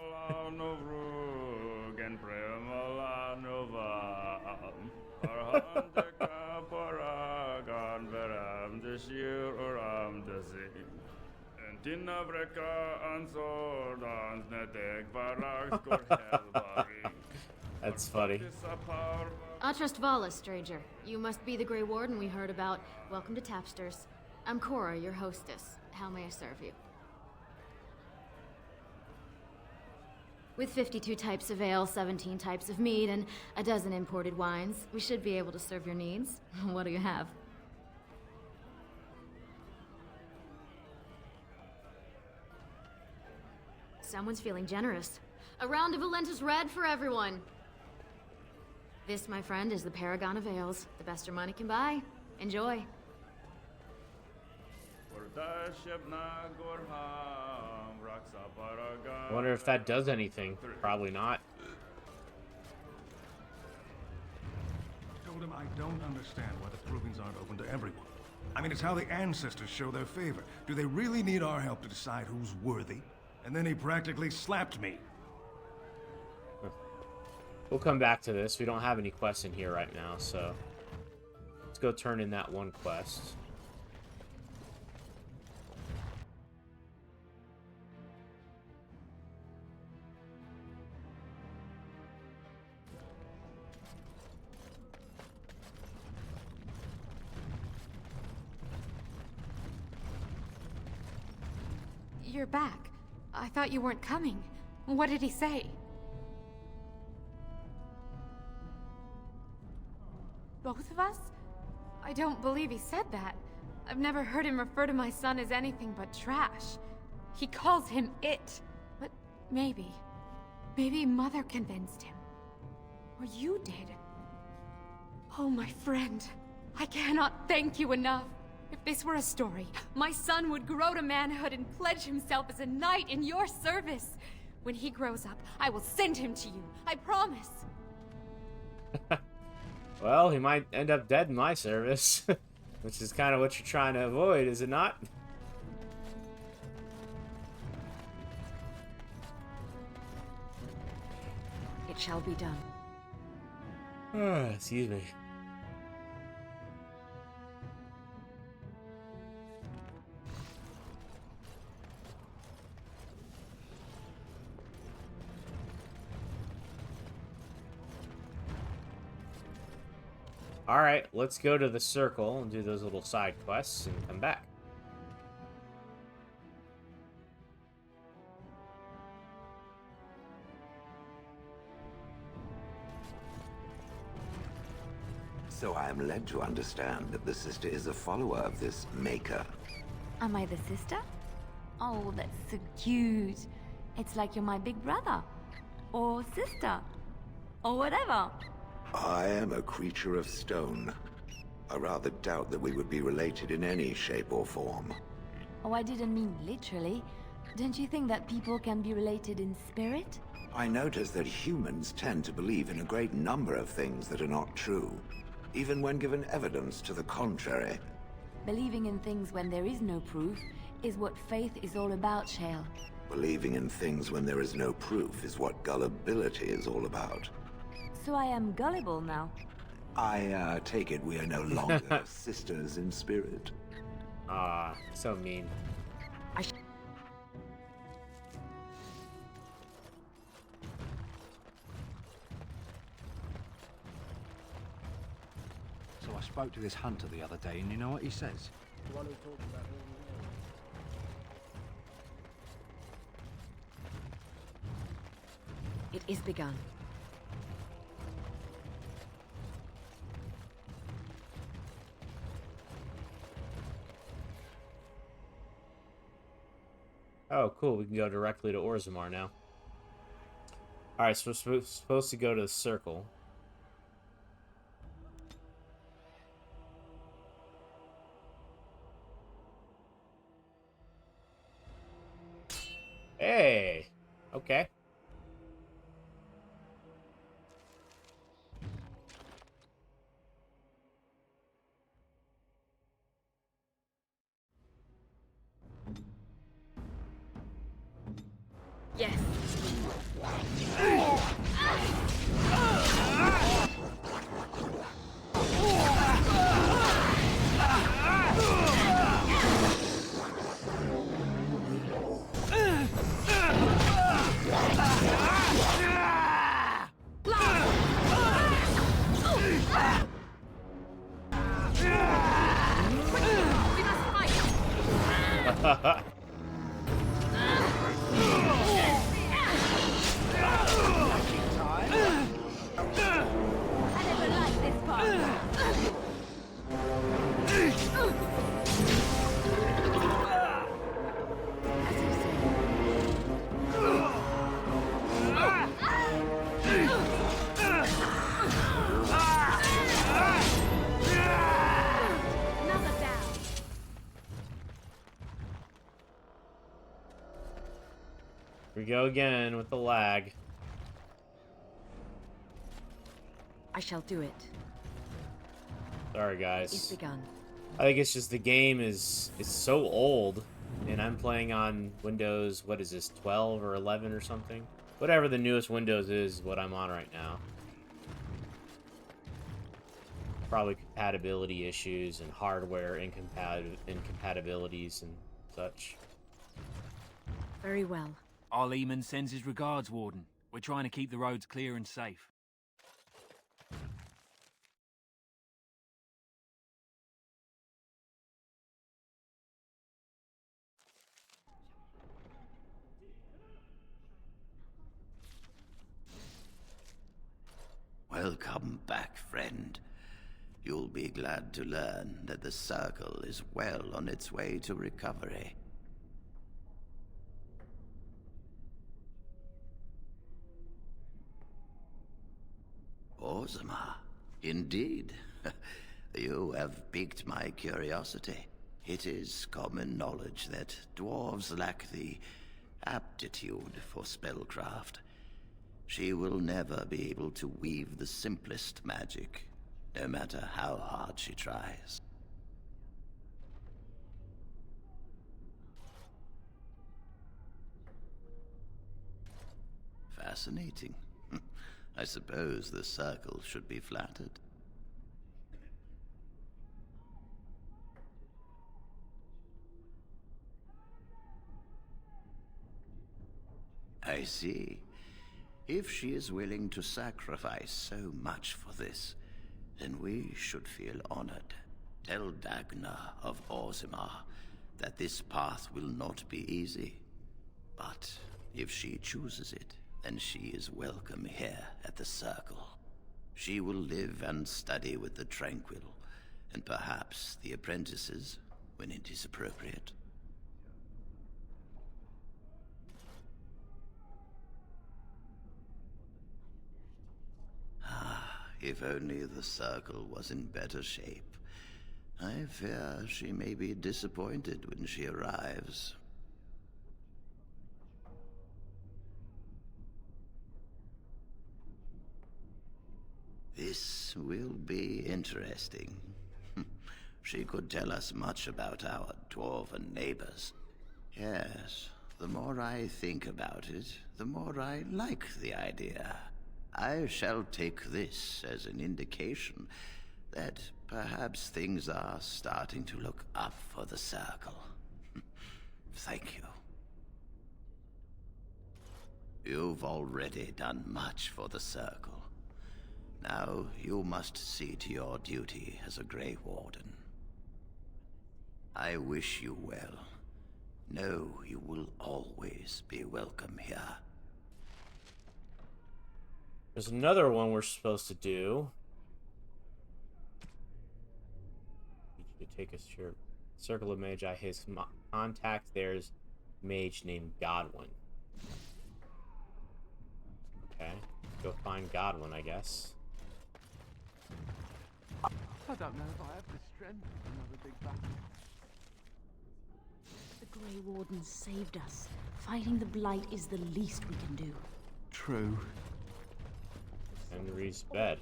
That's funny. Atrust Vala, stranger. You must be the Grey Warden we heard about. Welcome to Tapsters. I'm Cora, your hostess. How may I serve you? With 52 types of ale, 17 types of mead, and a dozen imported wines, we should be able to serve your needs. What do you have? Someone's feeling generous. A round of Valentis Red for everyone. This, my friend, is the Paragon of Ales. The best your money can buy. Enjoy. I wonder if that does anything. Probably not. I told him I don't understand why the provings aren't open to everyone. I mean, it's how the ancestors show their favor. Do they really need our help to decide who's worthy? And then he practically slapped me. We'll come back to this. We don't have any quests in here right now, so let's go turn in that one quest. You're back. I thought you weren't coming. What did he say? Both of us? I don't believe he said that. I've never heard him refer to my son as anything but trash. He calls him it. But maybe Mother convinced him. Or you did. Oh, my friend. I cannot thank you enough. If this were a story, my son would grow to manhood and pledge himself as a knight in your service. When he grows up, I will send him to you. I promise. Well, he might end up dead in my service, which is kind of what you're trying to avoid, is it not? It shall be done. Excuse me. Alright, let's go to the circle and do those little side quests and come back. So I am led to understand that the sister is a follower of this maker. Am I the sister? Oh, that's so cute. It's like you're my big brother. Or sister. Or whatever. I am a creature of stone. I rather doubt that we would be related in any shape or form. Oh, I didn't mean literally. Don't you think that people can be related in spirit? I notice that humans tend to believe in a great number of things that are not true, even when given evidence to the contrary. Believing in things when there is no proof is what faith is all about, Shale. Believing in things when there is no proof is what gullibility is all about. So I am gullible now. I take it we are no longer sisters in spirit. Ah, so mean. So I spoke to this hunter the other day, and you know what he says? The one who talks about It is begun. Oh, cool. We can go directly to Orzimmar now. Alright, so we're supposed to go to the circle. Hey! Okay. Yes. We go again with the lag. I shall do it. Sorry, guys. It's begun. I think it's just the game is so old, and I'm playing on Windows, what is this, 12 or 11 or something? Whatever the newest Windows is what I'm on right now. Probably compatibility issues and hardware incompatibilities and such. Very well. Our Leman sends his regards, Warden. We're trying to keep the roads clear and safe. Welcome back, friend. You'll be glad to learn that the Circle is well on its way to recovery. Orzimmar, indeed. You have piqued my curiosity. It is common knowledge that dwarves lack the aptitude for spellcraft. She will never be able to weave the simplest magic, no matter how hard she tries. Fascinating. I suppose the Circle should be flattered. I see. If she is willing to sacrifice so much for this, then we should feel honored. Tell Dagna of Orzimmar that this path will not be easy. But if she chooses it, then she is welcome here at the Circle. She will live and study with the Tranquil, and perhaps the apprentices, when it is appropriate. If only the Circle was in better shape. I fear she may be disappointed when she arrives. This will be interesting. She could tell us much about our dwarven neighbors. Yes, the more I think about it, the more I like the idea. I shall take this as an indication that perhaps things are starting to look up for the Circle. Thank you. You've already done much for the Circle. Now you must see to your duty as a Grey Warden. I wish you well. Know you will always be welcome here. There's another one we're supposed to do. Need you to take us to your Circle of Magi. His contact there's mage named Godwin. Okay, go find Godwin, I guess. I don't know if I have the strength for another big battle. The Grey Warden saved us. Fighting the Blight is the least we can do. True. Henry's bed.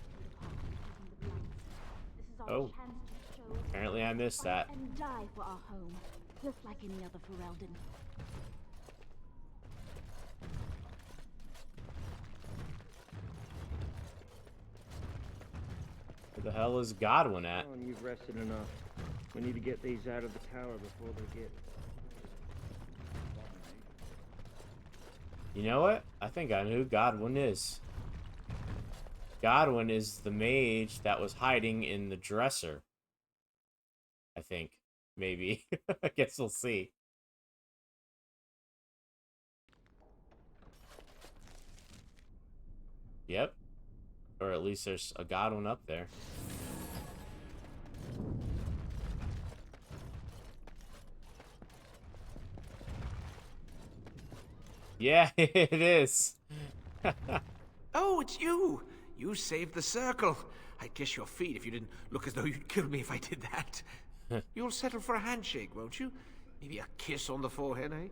Oh. Apparently I missed that. And die for our home, just like any other Ferelden. Where the hell is Godwin at? Oh, and you've rested enough. We need to get these out of the tower before they get... You know what? I think I know who Godwin is. Godwin is the mage that was hiding in the dresser. I think. Maybe. I guess we'll see. Yep. Or at least there's a god one up there. Yeah, it is. Oh, it's you! You saved the circle. I'd kiss your feet if you didn't look as though you'd kill me if I did that. You'll settle for a handshake, won't you? Maybe a kiss on the forehead, eh?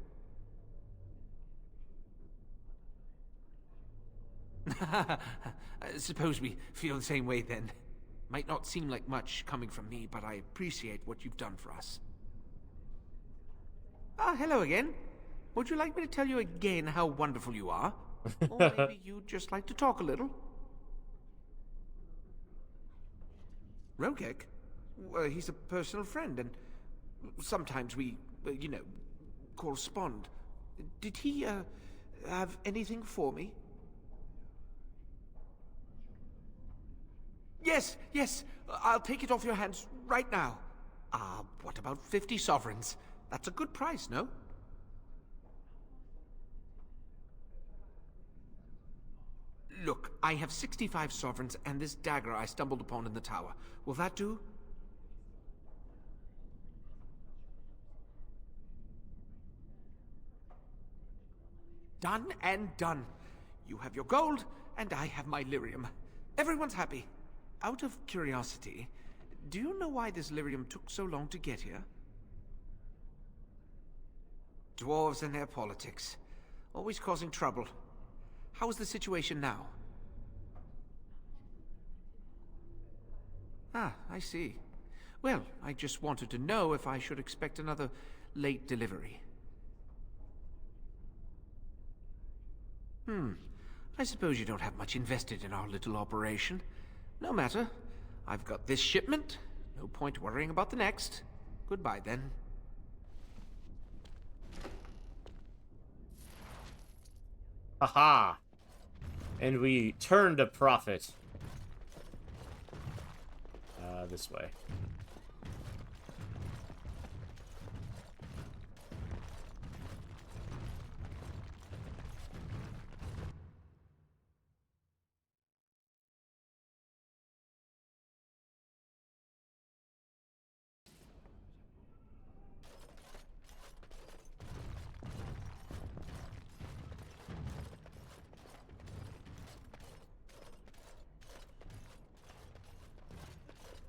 Suppose we feel the same way then. Might not seem like much coming from me, but I appreciate what you've done for us. Ah, hello again. Would you like me to tell you again how wonderful you are? Or maybe you'd just like to talk a little? Rogek? He's a personal friend, and sometimes we, you know, correspond. Did he, have anything for me? Yes, yes, I'll take it off your hands right now. What about 50 sovereigns? That's a good price, no? Look, I have 65 sovereigns and this dagger I stumbled upon in the tower. Will that do? Done and done. You have your gold, and I have my lyrium. Everyone's happy. Out of curiosity, do you know why this lyrium took so long to get here? Dwarves and their politics. Always causing trouble. How is the situation now? Ah, I see. Well, I just wanted to know if I should expect another late delivery. I suppose you don't have much invested in our little operation. No matter. I've got this shipment. No point worrying about the next. Goodbye, then. Haha. And we turn to profit. This way.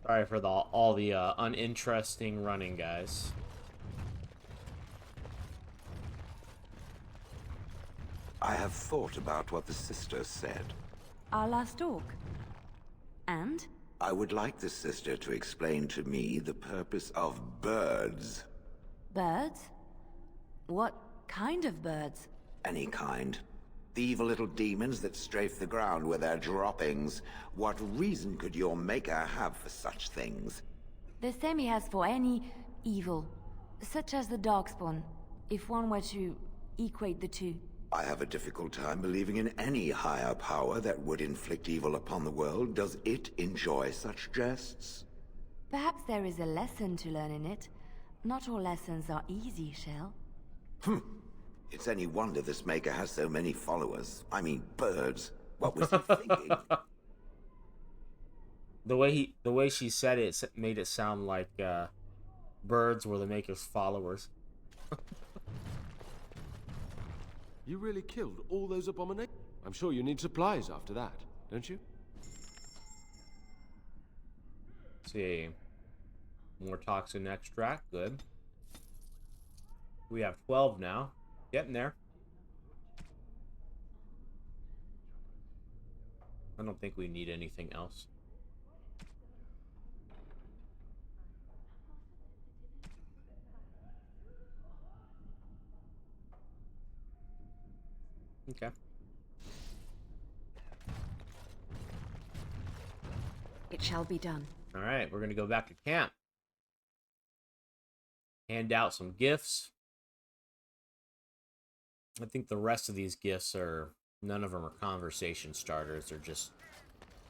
Sorry for all the uninteresting running, guys. I have thought about what the sister said. Our last talk. And? I would like the sister to explain to me the purpose of birds. Birds? What kind of birds? Any kind. The evil little demons that strafe the ground with their droppings. What reason could your maker have for such things? The same he has for any evil, such as the Darkspawn, if one were to equate the two. I have a difficult time believing in any higher power that would inflict evil upon the world. Does it enjoy such jests? Perhaps there is a lesson to learn in it. Not all lessons are easy, Shell. It's any wonder this maker has so many followers. I mean, birds. What was he thinking? The way she said it made it sound like birds were the maker's followers. You really killed all those abominations? I'm sure you need supplies after that, don't you? Let's see. More toxin extract, good. We have 12 now. Getting there. I don't think we need anything else. Okay. It shall be done. All right, we're going to go back to camp. Hand out some gifts. I think the rest of these gifts are, none of them are conversation starters. They're just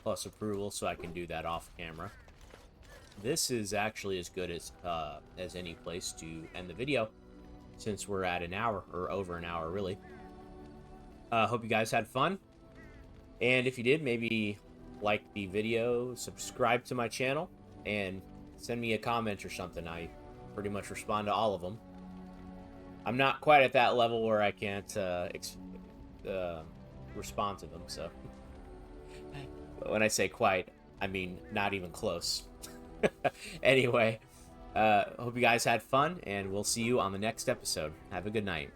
plus approval, so I can do that off camera. This is actually as good as any place to end the video, since we're at an hour, or over an hour, really. Hope you guys had fun. And if you did, maybe like the video, subscribe to my channel, and send me a comment or something. I pretty much respond to all of them. I'm not quite at that level where I can't respond to them, so... But when I say quite, I mean not even close. Anyway, hope you guys had fun, and we'll see you on the next episode. Have a good night.